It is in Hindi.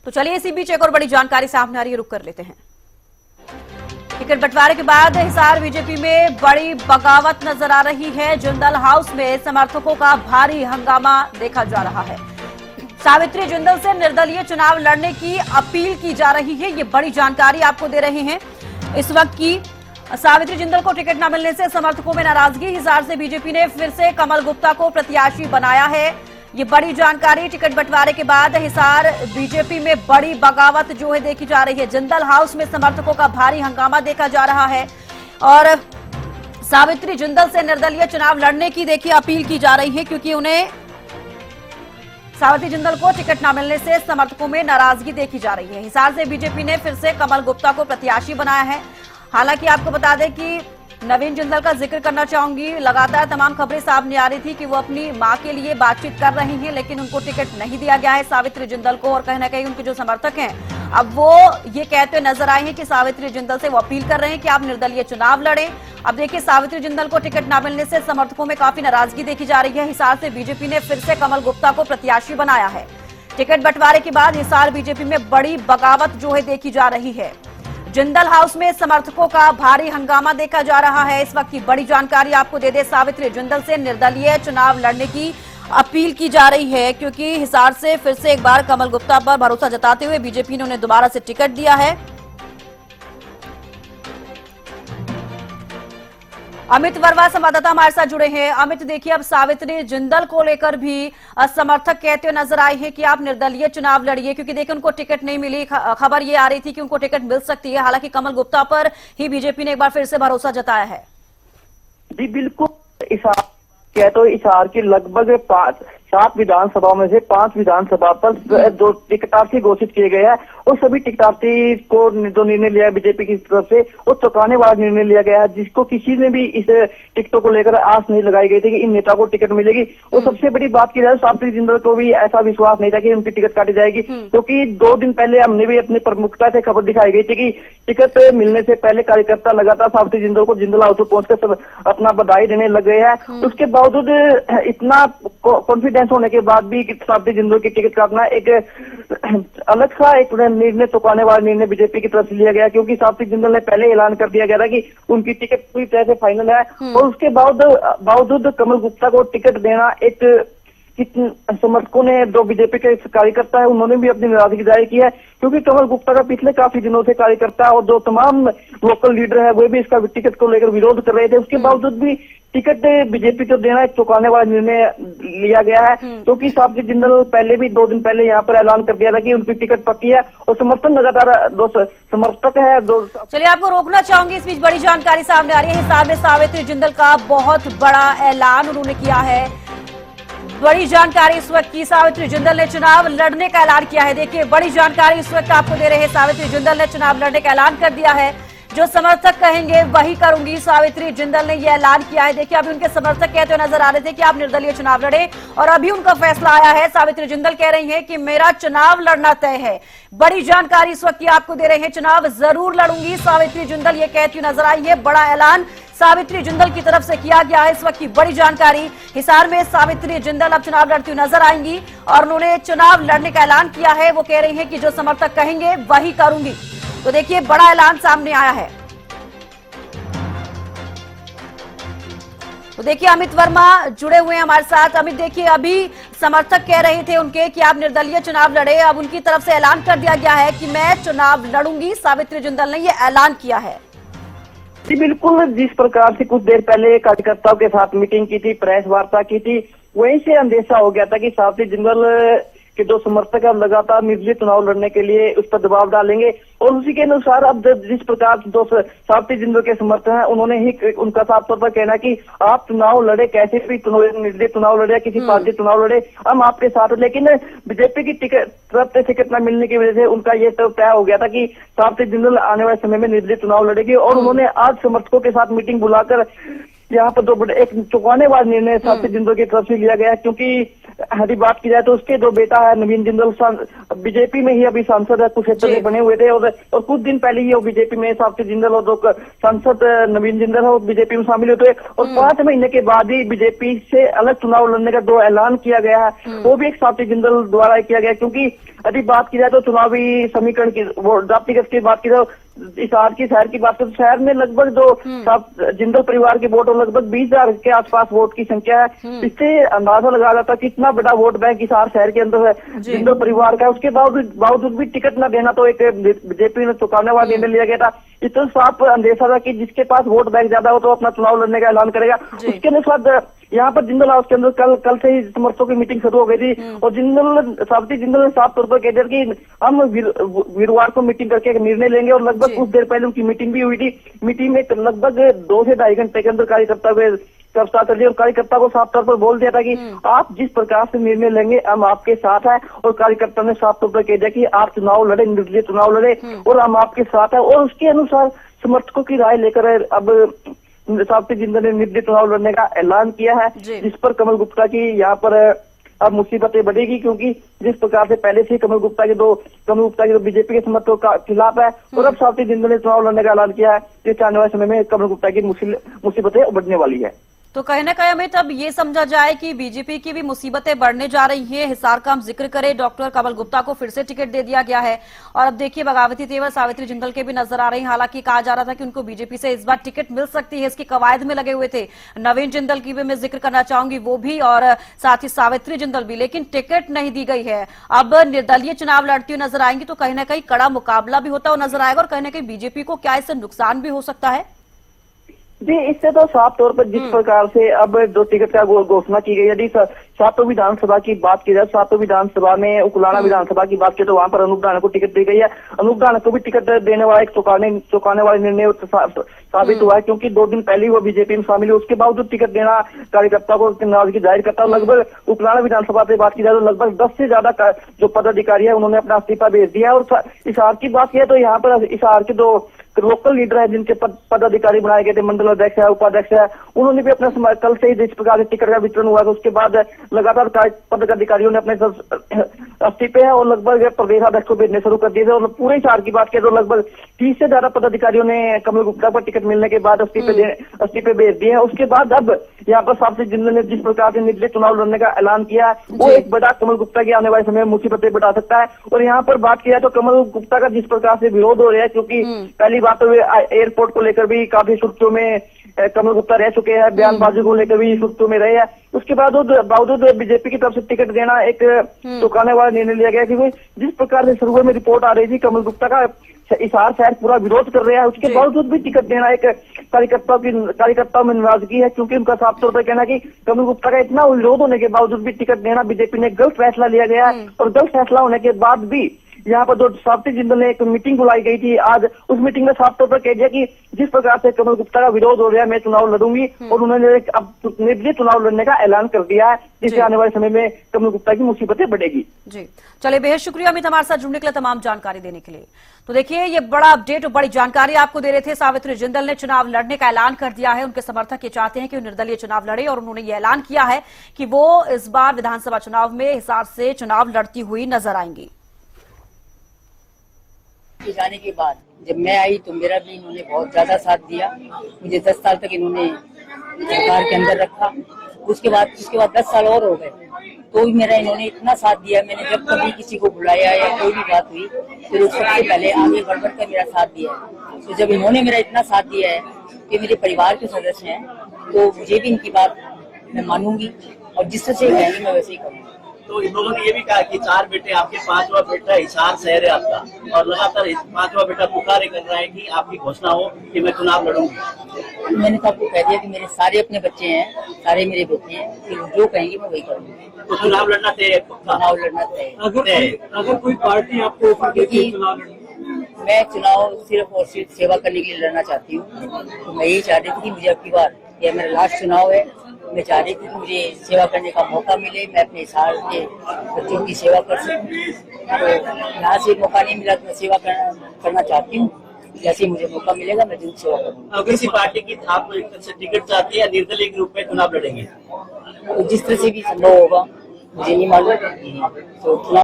तो चलिए इसी बीच एक और बड़ी जानकारी सामने आ रही है, रुक कर लेते हैं। टिकट बंटवारे के बाद हिसार बीजेपी में बड़ी बगावत नजर आ रही है। जिंदल हाउस में समर्थकों का भारी हंगामा देखा जा रहा है। सावित्री जिंदल से निर्दलीय चुनाव लड़ने की अपील की जा रही है, ये बड़ी जानकारी आपको दे रहे हैं इस वक्त की। सावित्री जिंदल को टिकट न मिलने से समर्थकों में नाराजगी। हिसार से बीजेपी ने फिर से कमल गुप्ता को प्रत्याशी बनाया है, ये बड़ी जानकारी। टिकट बंटवारे के बाद हिसार बीजेपी में बड़ी बगावत जो है देखी जा रही है। जिंदल हाउस में समर्थकों का भारी हंगामा देखा जा रहा है और सावित्री जिंदल से निर्दलीय चुनाव लड़ने की देखिए अपील की जा रही है, क्योंकि उन्हें सावित्री जिंदल को टिकट न मिलने से समर्थकों में नाराजगी देखी जा रही है। हिसार से बीजेपी ने फिर से कमल गुप्ता को प्रत्याशी बनाया है। हालांकि आपको बता दें कि नवीन जिंदल का जिक्र करना चाहूंगी। लगातार तमाम खबरें सामने आ रही थी कि वो अपनी मां के लिए बातचीत कर रही हैं, लेकिन उनको टिकट नहीं दिया गया है सावित्री जिंदल को। और कहीं ना कहीं उनके जो समर्थक हैं अब वो ये कहते नजर आए हैं कि सावित्री जिंदल से वो अपील कर रहे हैं कि आप निर्दलीय चुनाव लड़ें। अब देखिए सावित्री जिंदल को टिकट न मिलने से समर्थकों में काफी नाराजगी देखी जा रही है। हिसार से बीजेपी ने फिर से कमल गुप्ता को प्रत्याशी बनाया है। टिकट बंटवारे के बाद हिसार बीजेपी में बड़ी बगावत जो है देखी जा रही है। जिंदल हाउस में समर्थकों का भारी हंगामा देखा जा रहा है। इस वक्त की बड़ी जानकारी आपको दे दे, सावित्री जिंदल से निर्दलीय चुनाव लड़ने की अपील की जा रही है, क्योंकि हिसार से फिर से एक बार कमल गुप्ता पर भरोसा जताते हुए बीजेपी ने उन्हें दोबारा से टिकट दिया है। अमित वर्मा संवाददाता हमारे साथ जुड़े हैं। अमित, देखिए अब सावित्री जिंदल को लेकर भी समर्थक कहते हुए नजर आए हैं कि आप निर्दलीय चुनाव लड़िए, क्योंकि देखिए उनको टिकट नहीं मिली। खबर ये आ रही थी कि उनको टिकट मिल सकती है। हालांकि कमल गुप्ता पर ही बीजेपी ने एक बार फिर से भरोसा जताया है। जी बिल्कुल, हिसार की लगभग 7 विधानसभा में से 5 विधानसभा पर जो टिकटार्थी घोषित किए गए हैं और सभी टिकटार्थी को जो निर्णय लिया बीजेपी की तरफ से वो चौंकाने वाला निर्णय लिया गया है, जिसको किसी ने भी इस टिकटों को लेकर आस नहीं लगाई गई थी कि इन नेता को टिकट मिलेगी। और सबसे बड़ी बात की जाए सावित्री जिंदल को भी ऐसा विश्वास नहीं था कि उनकी टिकट काटी जाएगी, क्योंकि 2 दिन पहले हमने भी अपनी प्रमुखता से खबर दिखाई गई थी कि टिकट मिलने से पहले कार्यकर्ता लगातार सावित्री जिंदल को जिंदल हाउस पहुंचकर अपना बधाई देने लग गए हैं। उसके बावजूद इतना कॉन्फिडेंस होने के बाद भी सावित्री जिंदल की टिकट काटना एक अलग सा एक निर्णय, चौंकाने वाला निर्णय बीजेपी की तरफ से लिया गया, क्योंकि सावित्री जिंदल ने पहले ऐलान कर दिया गया था कि उनकी टिकट पूरी तरह से फाइनल है। और उसके बावजूद कमल गुप्ता को टिकट देना एक समर्थकों ने, जो बीजेपी के कार्यकर्ता है, उन्होंने भी अपनी नाराजगी जाहिर की है, क्योंकि कमल गुप्ता का पिछले काफी दिनों से कार्यकर्ता और जो तमाम लोकल लीडर है वो भी इसका टिकट को लेकर विरोध कर रहे थे। उसके बावजूद भी टिकट बीजेपी को देना एक चौंकाने वाला निर्णय लिया गया है, क्योंकि सावित्री जिंदल पहले भी 2 दिन पहले यहाँ पर ऐलान कर दिया था कि उनकी टिकट पक्की है और समर्थन लगातार जो समर्थक है। चलिए आपको रोकना चाहूंगी, इस बीच बड़ी जानकारी सामने आ रही है। हिसार में सावित्री जिंदल का बहुत बड़ा ऐलान उन्होंने किया है। बड़ी जानकारी इस वक्त की, सावित्री जिंदल ने चुनाव लड़ने का ऐलान किया है। देखिए बड़ी जानकारी इस वक्त आपको दे रहे हैं। सावित्री जिंदल ने चुनाव लड़ने का ऐलान कर दिया है। जो समर्थक कहेंगे वही करूंगी, सावित्री जिंदल ने यह ऐलान किया है। देखिए अभी उनके समर्थक कहते हुए नजर आ रहे थे कि आप निर्दलीय चुनाव लड़े, और अभी उनका फैसला आया है। सावित्री जिंदल कह रही हैं कि मेरा चुनाव लड़ना तय है। बड़ी जानकारी इस वक्त की आपको दे रहे हैं, चुनाव जरूर लड़ूंगी, सावित्री जिंदल ये कहती हुई नजर आई है। बड़ा ऐलान सावित्री जिंदल की तरफ से किया गया है। इस वक्त की बड़ी जानकारी, हिसार में सावित्री जिंदल अब चुनाव लड़ती हुई नजर आएंगी और उन्होंने चुनाव लड़ने का ऐलान किया है। वो कह रही हैं कि जो समर्थक कहेंगे वही करूंगी। तो देखिए बड़ा ऐलान सामने आया है। तो देखिए अमित वर्मा जुड़े हुए हैं हमारे साथ। अमित, देखिए अभी समर्थक कह रहे थे उनके कि आप निर्दलीय चुनाव लड़े, अब उनकी तरफ से ऐलान कर दिया गया है कि मैं चुनाव लड़ूंगी। सावित्री जिंदल ने यह ऐलान किया है। जी बिल्कुल, जिस प्रकार से कुछ देर पहले कार्यकर्ताओं के साथ मीटिंग की थी, प्रेस वार्ता की थी, वहीं से अंदेशा हो गया था कि सावित्री जिंदल के जो समर्थक है लगातार निर्दलीय चुनाव लड़ने के लिए उस पर दबाव डालेंगे। और उसी के अनुसार अब जिस प्रकार जो सावित्री जिंदल के समर्थक हैं उन्होंने ही उनका साफ तौर पर कहना कि आप चुनाव लड़े, कैसे भी निर्दलीय चुनाव लड़े, किसी पार्टी चुनाव लड़े, हम आपके साथ। लेकिन बीजेपी की टिकट न मिलने की वजह से उनका ये तय हो गया था कि सावित्री जिंदल आने वाले समय में निर्दलीय चुनाव लड़ेगी। और उन्होंने आज समर्थकों के साथ मीटिंग बुलाकर यहाँ पर एक चौंकाने वाला निर्णय सावित्री जिंदल की तरफ से लिया गया है, क्योंकि यदि बात की जाए तो उसके जो बेटा है नवीन जिंदल बीजेपी में ही अभी सांसद है, कुरुक्षेत्र में बने हुए थे और कुछ दिन पहले ही वो बीजेपी में सावित्री जिंदल और जो सांसद नवीन जिंदल है वो बीजेपी में शामिल हुए थे और 5 महीने के बाद ही बीजेपी से अलग चुनाव लड़ने का जो ऐलान किया गया है वो भी एक सावित्री जिंदल द्वारा किया गया, क्योंकि यदि बात की जाए तो चुनावी समीकरण की जातिगत की बात की जाए हिसार की शहर की बात करें तो शहर में लगभग जो जिंदल परिवार के वोट और लगभग 20,000 के आसपास वोट की संख्या है। इससे अंदाजा लगा जाता है कितना बड़ा वोट बैंक हिसार शहर के अंदर है जिंदल परिवार का। उसके बावजूद भी टिकट न देना तो एक बीजेपी ने चुकाने वाला निर्णय लिया गया था। इतना साफ अंदेशा था कि जिसके पास वोट बैंक ज्यादा हो तो अपना चुनाव लड़ने का ऐलान करेगा। उसके अनुसार यहाँ पर जिंदल हाउस के अंदर कल से ही समर्थकों की मीटिंग शुरू हो गई थी और सावित्री जिंदल ने साफ तौर पर कह दिया कि हम वीरवार को मीटिंग करके एक निर्णय लेंगे और लगभग कुछ देर पहले उनकी मीटिंग भी हुई थी। मीटिंग में लगभग 2 से 2.5 घंटे के अंदर कार्यकर्ता और कार्यकर्ता को साफ तौर पर बोल दिया था कि आप जिस प्रकार से निर्णय लेंगे हम आपके साथ है और कार्यकर्ता ने साफ तौर पर कह दिया कि आप चुनाव लड़े, निर्दलीय चुनाव लड़े और हम आपके साथ है। और उसके अनुसार समर्थकों की राय लेकर अब सावित्री जिंदल ने निर्दलीय चुनाव लड़ने का ऐलान किया है, जिस पर कमल गुप्ता की यहाँ पर अब मुसीबतें बढ़ेगी, क्योंकि जिस प्रकार से पहले से कमल गुप्ता के बीजेपी के समर्थकों का खिलाफ है और अब सावित्री जिंदल ने चुनाव लड़ने का ऐलान किया है, जिससे आने वाले समय में कमल गुप्ता की मुसीबतें बढ़ने वाली है। तो कहीं ना कहीं हमें तब ये समझा जाए कि बीजेपी की भी मुसीबतें बढ़ने जा रही हैं। हिसार का हम जिक्र करें, डॉक्टर कमल गुप्ता को फिर से टिकट दे दिया गया है और अब देखिए बगावती तेवर सावित्री जिंदल के भी नजर आ रही हैं। हालांकि कहा जा रहा था कि उनको बीजेपी से इस बार टिकट मिल सकती है, इसकी कवायद में लगे हुए थे। नवीन जिंदल की भी मैं जिक्र करना चाहूंगी, वो भी और साथ ही सावित्री जिंदल भी, लेकिन टिकट नहीं दी गई है। अब निर्दलीय चुनाव लड़ती हुई नजर आएंगी तो कहीं ना कहीं कड़ा मुकाबला भी होता हुआ नजर आएगा और कहीं ना कहीं बीजेपी को क्या इससे नुकसान भी हो सकता है। जी, इससे तो साफ तौर पर जिस प्रकार से अब जो टिकट का घोषणा की गई, यदि सातों विधानसभा की बात की जाए, सातों विधानसभा में उकुलाना विधानसभा की बात की तो वहां पर अनूप धानक को टिकट दी गई है। अनूप धानक को भी टिकट देने वाला एक चुकाने वाला निर्णय साबित हुआ है, क्योंकि 2 दिन पहले वो बीजेपी में शामिल हुए। उसके बावजूद टिकट देना कार्यकर्ता को नाराजगी जाहिर करता है। लगभग उकुलाना विधानसभा से बात की जाए तो लगभग 10 से ज्यादा जो पदाधिकारी है उन्होंने अपना इस्तीफा भेज दिया है। और हिसार की बात की है तो यहाँ पर हिसार के जो लोकल लीडर है, जिनके पदाधिकारी बनाए गए थे, मंडल अध्यक्ष है, उपाध्यक्ष है, उन्होंने भी अपना कल से ही जिस प्रकार से टिकट का वितरण हुआ है उसके बाद लगातार पदाधिकारियों ने अपने इस्तीफे है और लगभग प्रदेश अध्यक्ष को भेजने शुरू कर दिए थे। और पूरे हिसार की बात की तो लगभग 30 से ज्यादा पदाधिकारियों ने कमल गुप्ता पर टिकट मिलने के बाद इस्तीफे भेज दिए हैं। उसके बाद अब यहाँ पर सावित्री जिंदल ने जिस प्रकार से निर्दलीय चुनाव लड़ने का ऐलान किया है वो एक बड़ा कमल गुप्ता की आने वाले समय में मुसीबतें बढ़ा सकता है। और यहाँ पर बात की जाए तो कमल गुप्ता का जिस प्रकार से विरोध हो रहा है, क्योंकि पहली बात तो एयरपोर्ट को लेकर भी काफी सुर्खियों में कमल गुप्ता रह चुके हैं, बयानबाजी को लेकर भी सुर्खियों में रहे हैं। उसके बावजूद बीजेपी की तरफ से टिकट देना एक चुकाने वाला निर्णय लिया गया, क्योंकि जिस प्रकार से शुरू में रिपोर्ट आ रही थी कमल गुप्ता का हिसार शहर पूरा विरोध कर रहा है, उसके बावजूद भी टिकट देना एक कार्यकर्ताओं में नाराजगी है, क्योंकि उनका साफ तौर पर कहना कि कमल गुप्ता का इतना विरोध होने के बावजूद भी टिकट देना बीजेपी ने गलत फैसला लिया गया है। और गलत फैसला होने के बाद भी यहाँ पर जो सावित्री जिंदल ने एक मीटिंग बुलाई गई थी आज, उस मीटिंग में साफ तौर पर कह दिया कि जिस प्रकार से कमल गुप्ता का विरोध हो रहा है मैं चुनाव लड़ूंगी और उन्होंने अब निर्दलीय चुनाव लड़ने का ऐलान कर दिया है, जिससे आने वाले समय में कमल गुप्ता की मुसीबतें बढ़ेगी। जी चलिए, बेहद शुक्रिया अमित हमारे साथ जुड़ने के लिए, तमाम जानकारी देने के लिए। तो देखिए ये बड़ा अपडेट और बड़ी जानकारी आपको दे रहे थे। सावित्री जिंदल ने चुनाव लड़ने का ऐलान कर दिया है। उनके समर्थक ये चाहते हैं कि वो निर्दलीय चुनाव लड़े और उन्होंने ये ऐलान किया है कि वो इस बार विधानसभा चुनाव में हिसार से चुनाव लड़ती हुई नजर आएंगी। जाने के बाद जब मैं आई तो मेरा भी इन्होंने बहुत ज्यादा साथ दिया। मुझे 10 साल तक इन्होंने सरकार के अंदर रखा। उसके बाद 10 साल और हो गए तो भी मेरा इन्होंने इतना साथ दिया। मैंने जब कभी किसी को बुलाया या कोई भी बात हुई फिर सबसे पहले आगे बढ़ कर मेरा साथ दिया है। तो जब इन्होंने मेरा इतना साथ दिया है कि मेरे परिवार के सदस्य हैं तो मुझे भी इनकी बात मैं मानूंगी और जिस तरह से कहेंगे मैं वैसे ही करूँगी। तो इन लोगों ने ये भी कहा कि 4 बेटे, आपके 5वां बेटा हिसार शहर है आपका और लगातार 5वां बेटा पुकारे कर रहा है कि आपकी घोषणा हो कि मैं चुनाव लड़ूंगी। मैंने तो आपको कह दिया कि मेरे सारे अपने बच्चे हैं, सारे मेरे बेटे हैं, फिर जो कहेंगे मैं वही करूँगी। तो चुनाव लड़ना तय है? चुनाव लड़ना तय है। अगर कोई पार्टी आपको मैं चुनाव सिर्फ और सिर्फ सेवा करने के लिए लड़ना चाहती हूँ। तो मैं यही चाह रही थी कि मुझे अब की बार यह मेरा लास्ट चुनाव है। मैं चाह रही थी कि मुझे सेवा करने का मौका मिले, मैं अपने हिसार के बच्चों की सेवा कर सकूं। तो यहाँ से मौका नहीं मिला तो मैं सेवा करना चाहती हूँ। जैसे मुझे मौका मिलेगा मैं जरूर सेवा करूँगा। अगर किसी पार्टी की आप एक तरह से टिकट चाहती है, निर्दलीय के रूप में चुनाव लड़ेंगे? तो जिस तरह से भी संभव होगा मुझे नहीं मालूम। तो चुनाव